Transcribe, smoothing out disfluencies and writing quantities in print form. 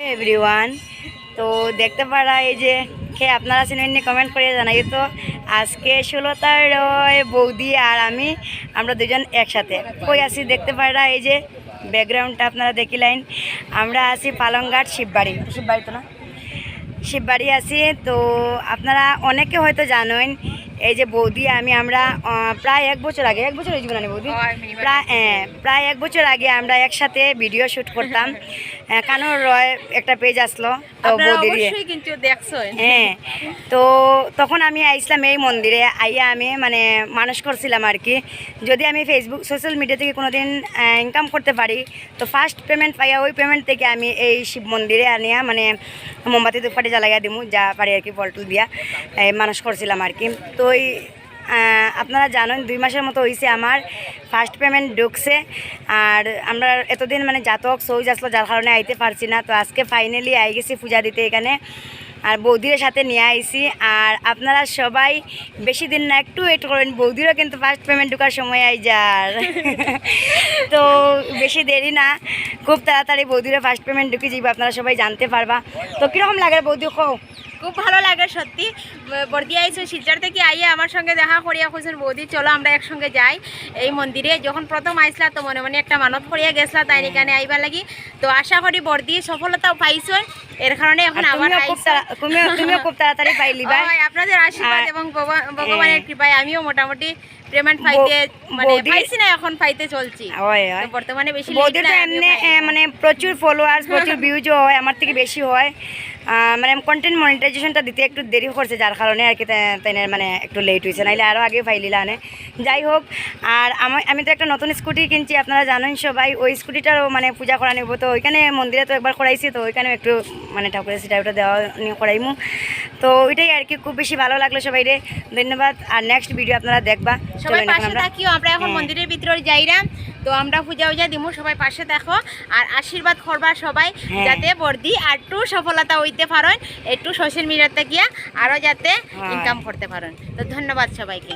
Everyone, তো দেখতে পারা এই যে খেয়ে আপনারা চিনেন কমেন্ট করে জানাই। তো আজকে 16 বৌদি আর আমরা দুজন একসাথে কই আছি দেখতে পারা। এই যে ব্যাকগ্রাউন্ডটা আপনারা দেখিলেন, আমরা আছি পালংঘাট শিববাড়ি তো না, শিববাড়ি আছি। তো আপনারা অনেকে হয়তো জানেন এই যে বৌদি আমরা প্রায় 1 বছর আগে, 1 বছর হয়েছিল না বৌদি, প্রায় 1 বছর আগে আমরা একসাথে ভিডিও শ্যুট করতাম। কানুর রয় একটা পেজ আসলো, তো বৌদির হ্যাঁ, তো তখন আমি আইসলাম এই মন্দিরে আইয়া আমি মানে মানুষ করছিলাম আর কি। যদি আমি ফেসবুক সোশ্যাল মিডিয়া থেকে কোনোদিন ইনকাম করতে পারি, তো ফার্স্ট পেমেন্ট পাইয়া ওই পেমেন্ট থেকে আমি এই শিব মন্দিরে আনিয়া মানে মোমবাতি ধূপকাঠি জ্বালাইয়া দিমু, যা পারি আর কি, ফলটুল দিয়া মানুষ করছিলাম আর কি। তো আপনারা জানেন 2 মাসের মতো হয়েছে আমার ফার্স্ট পেমেন্ট ঢুকছে। আর আমরা এতদিন মানে জাতক সৌজ আসলো, যার কারণে আইতে পারছি না। তো আজকে ফাইনালি আই গেছি পূজা দিতে এখানে, আর বৌদির সাথে নিয়ে আইছি। আর আপনারা সবাই বেশি দিন না, একটু ওয়েট করেন, বৌদিরও কিন্তু ফার্স্ট পেমেন্ট ঢোকার সময় আই যার। তো বেশি দেরি না, খুব তাড়াতাড়ি বৌদিরও ফার্স্ট পেমেন্ট ঢুকে যাইব, আপনারা সবাই জানতে পারবা। তো কীরকম লাগে বৌদি? খুব ভালো লাগে সত্যি। বর্দি আইসো শিলচর থেকে আইয়ে আমার সঙ্গে দেখা করিয়া কইছেন বৌদি চলো আমরা একসঙ্গে যাই এই মন্দিরে। যখন প্রথম আইসলা তো মনে মনে একটা মানত করিয়া গেছলা তাই এখানে আইবার লাগি। তো আশা করি বর্দি সফলতাও পাইছো, এর কারণে এখন আবার তুমিও খুব তাড়াতাড়ি পাইলিবা। আপনাদের আশীর্বাদ এবং ভগবানের কৃপায় আমিও মোটামুটি পেমেন্ট পাইতে মানে পাইছি না, এখন পাইতে চলছি। বর্তমানে বেশি বৌদির তো এমনি মানে প্রচুর ফলোয়ার্স, প্রচুর ভিউজও হয়, আমার থেকে বেশি হয়। মানে কন্টেন্ট মনিটাইজেশনটা দিতে একটু দেরি করছে, যার কারণে আর কি তাই মানে একটু লেট হয়েছে, নাইলে আরও আগে ফাইলিলা আনে। যাই হোক, আর আমি তো একটা নতুন স্কুটি কিনছি, আপনারা জানেন সবাই। ওই স্কুটিটারও মানে পূজা করা নেব, তো ওইখানে মন্দিরে তো একবার করাইছি, তো ওইখানেও একটু মানে ঠাকুরের সেটা ওটা দেওয়া নিয়ে করাইমু। তো ওইটাই আর কি, খুব বেশি ভালো লাগলো সবাই রে, ধন্যবাদ। আর নেক্সট ভিডিও আপনারা দেখবা, সবাই পাশে থাকিও। আমরা এখন মন্দিরের ভিতরে যাইরা, তো আমরা পূজা উজা দিমু, সবাই পাশে দেখো আর আশীর্বাদ করবা সবাই, যাতে বর্দি আর একটু সফলতা হইতে পারেন, একটু সোশ্যাল মিডিয়াতে গিয়া আরও যাতে ইনকাম করতে পারেন। তো ধন্যবাদ সবাইকে।